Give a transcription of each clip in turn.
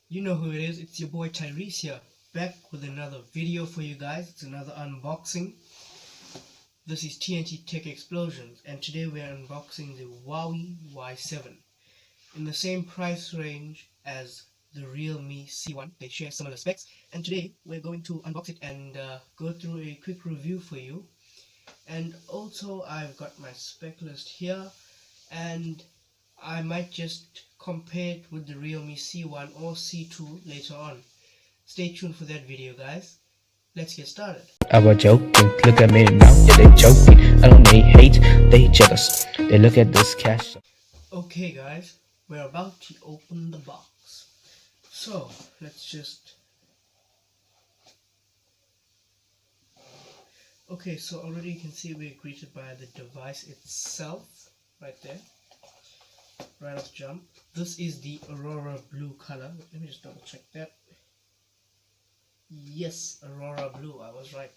You know who it is, it's your boy Tyrese here, back with another video for you guys. It's another unboxing. This is TNT Tech Explosions, and today we are unboxing the Huawei Y7 in the same price range as the Realme C1. They share similar specs, and today we're going to unbox it and go through a quick review for you. And also I've got my spec list here, and I might just compare it with the Realme C1 or C2 later on. Stay tuned for that video, guys. Let's get started. I was joking, look at me now, yeah they joking. I don't they hate, they jealous. They look at this cash. Okay guys, we're about to open the box. So let's just... Okay, so already you can see we're greeted by the device itself, right there, right off jump. This is the Aurora Blue color. Let me just double check that. Yes, Aurora Blue, I was right.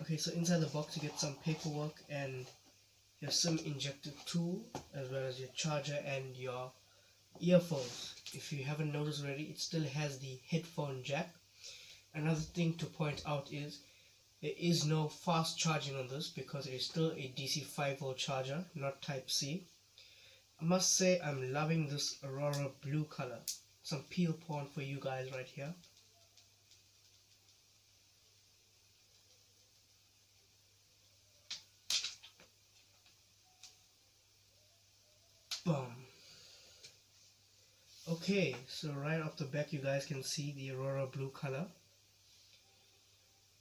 Okay, so inside the box you get some paperwork and your SIM injector tool, as well as your charger and your earphones. If you haven't noticed already, it still has the headphone jack. Another thing to point out is there is no fast charging on this because it is still a DC 5V charger, not Type C. I must say I'm loving this Aurora Blue color. Some peel porn for you guys right here. Boom. Okay, so right off the back you guys can see the Aurora Blue color.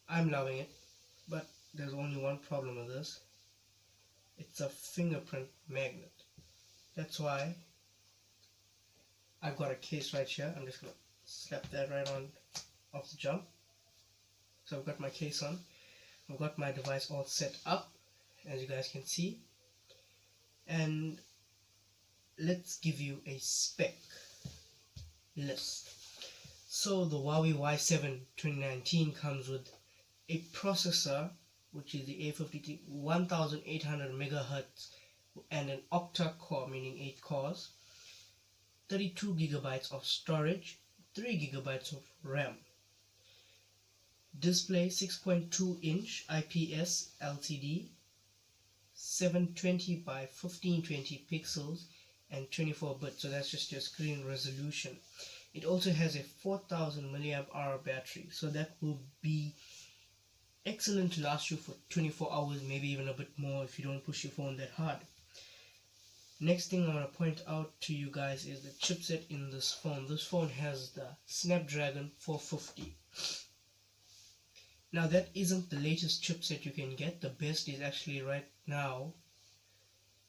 I'm loving it, but there's only one problem with this. It's a fingerprint magnet. That's why I've got a case right here. I'm just gonna slap that right on off the jump. So I've got my case on. I've got my device all set up, as you guys can see. And let's give you a spec list. So the Huawei Y7 2019 comes with a processor, which is the A53 1800 megahertz, and an octa-core, meaning 8 cores, 32 gigabytes of storage, 3 gigabytes of RAM. Display 6.2 inch IPS LCD, 720 by 1520 pixels, and 24-bit, so that's just your screen resolution. It also has a 4000 milliamp hour battery, so that will be excellent to last you for 24 hours, maybe even a bit more if you don't push your phone that hard. Next thing I want to point out to you guys is the chipset in this phone. This phone has the Snapdragon 450. Now that isn't the latest chipset you can get. The best is actually right now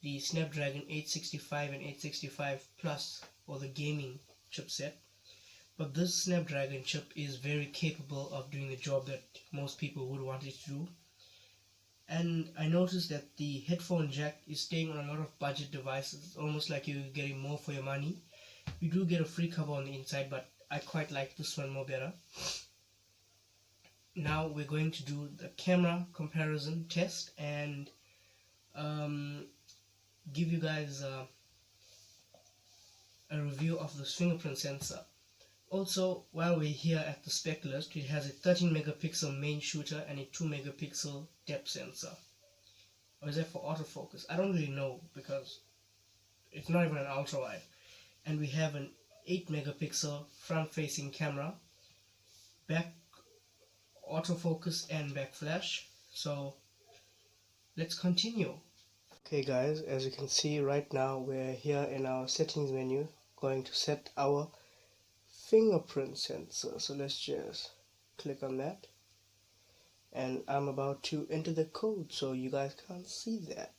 the Snapdragon 865 and 865 Plus, or the gaming chipset. But this Snapdragon chip is very capable of doing the job that most people would want it to do. And I noticed that the headphone jack is staying on a lot of budget devices. It's almost like you're getting more for your money. You do get a free cover on the inside, but I quite like this one more better. Now we're going to do the camera comparison test and give you guys a review of this fingerprint sensor. Also, while we're here at the spec list, it has a 13 megapixel main shooter and a 2 megapixel depth sensor. Or is that for autofocus? I don't really know because it's not even an ultra wide. And we have an 8 megapixel front facing camera, back autofocus and back flash. So let's continue. Okay guys, as you can see right now we're here in our settings menu, going to set our fingerprint sensor. So let's just click on that, and I'm about to enter the code so you guys can't see that.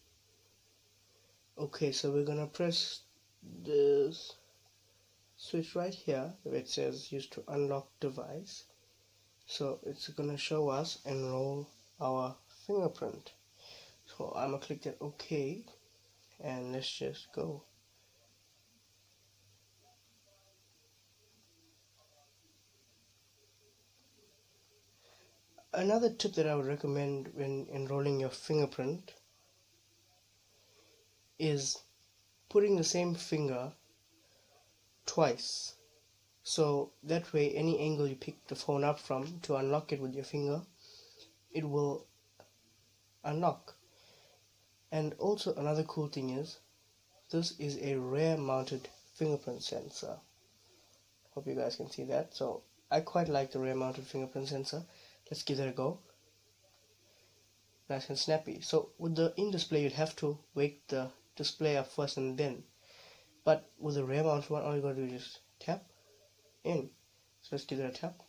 Okay, so we're gonna press this switch right here where it says use to unlock device. So it's gonna show us enroll our fingerprint. So I'm gonna click that OK, and let's just go. Another tip that I would recommend when enrolling your fingerprint is putting the same finger twice So that way, any angle you pick the phone up from to unlock it with your finger, it will unlock. And also another cool thing is, this is a rear mounted fingerprint sensor. Hope you guys can see that. So I quite like the rear mounted fingerprint sensor. Let's give that a go. Nice and snappy. So with the in-display, you'd have to wake the display up first and then. But with the rear mounted one, all you gotta do is just tap in. So let's give that a tap.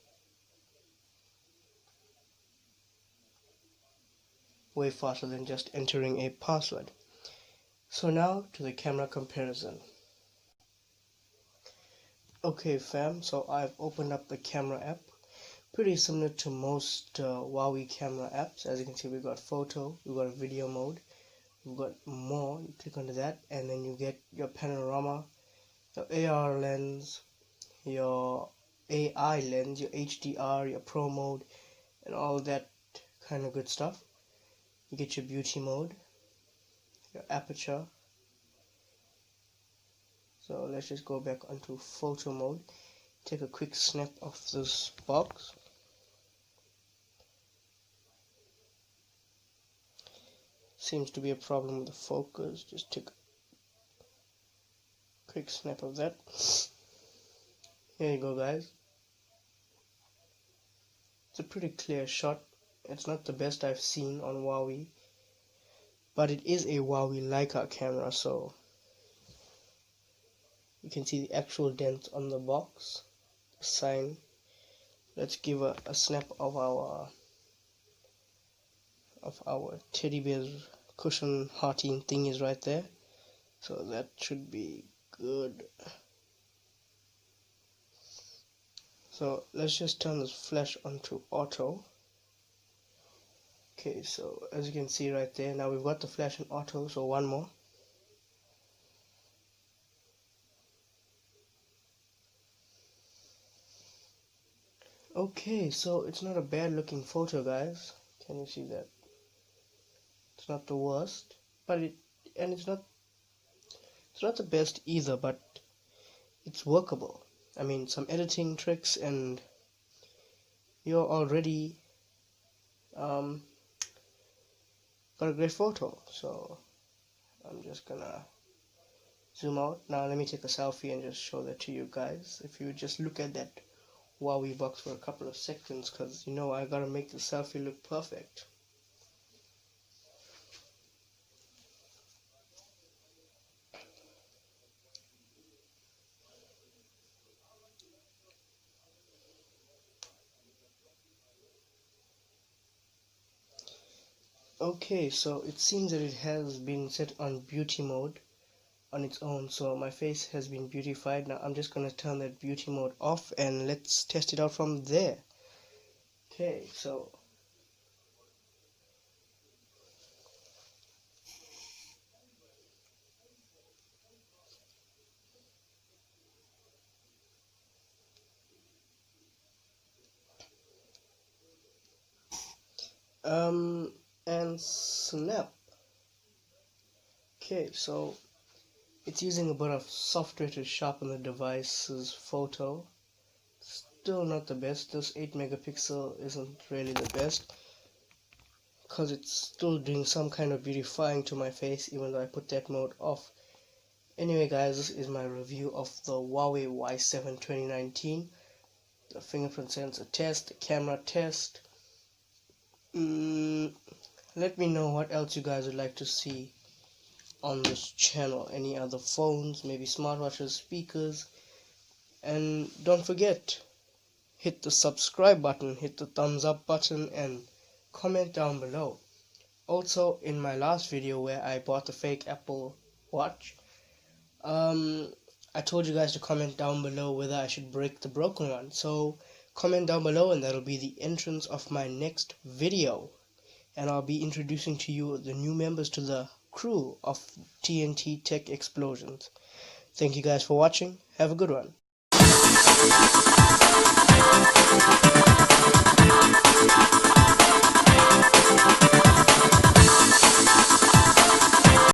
Way faster than just entering a password. So now to the camera comparison. Okay fam, so I've opened up the camera app. Pretty similar to most Huawei camera apps. As you can see, we've got photo, we've got a video mode, we've got more. You click onto that and then you get your panorama, your AR lens, your AI lens, your HDR, your pro mode, and all that kind of good stuff. You get your beauty mode, your aperture. So let's just go back onto photo mode. Take a quick snap of this box. Seems to be a problem with the focus. Just take a quick snap of that. Here you go guys. It's a pretty clear shot. It's not the best I've seen on Huawei, but it is a Huawei Leica camera, so you can see the actual dent on the box, the sign. Let's give a snap of our teddy bear's cushion hearting thing is right there, so that should be good. So let's just turn this flash onto auto. Okay, so as you can see right there, now we've got the flash in auto, so one more. Okay, so it's not a bad looking photo guys. Can you see that? It's not the worst, but it's not the best either, but it's workable. I mean, some editing tricks and you're already got a great photo. So I'm just gonna zoom out. Now let me take a selfie and just show that to you guys. If you just look at that Huawei box for a couple of seconds, because you know I gotta make the selfie look perfect. Okay, so it seems that it has been set on beauty mode on its own, so my face has been beautified. Now I'm just going to turn that beauty mode off and let's test it out from there. Okay, so and snap. Okay, so it's using a bit of software to sharpen the device's photo. Still not the best. This 8 megapixel isn't really the best, because it's still doing some kind of beautifying to my face even though I put that mode off. Anyway guys, this is my review of the Huawei Y7 2019, the fingerprint sensor test, the camera test. Let me know what else you guys would like to see on this channel. Any other phones, maybe smartwatches, speakers. And don't forget, hit the subscribe button, hit the thumbs up button, and comment down below. Also, in my last video where I bought the fake Apple Watch, I told you guys to comment down below whether I should break the broken one. So comment down below and that'll be the entrance of my next video. And I'll be introducing to you the new members to the crew of TNT Tech Explosions. Thank you guys for watching. Have a good one.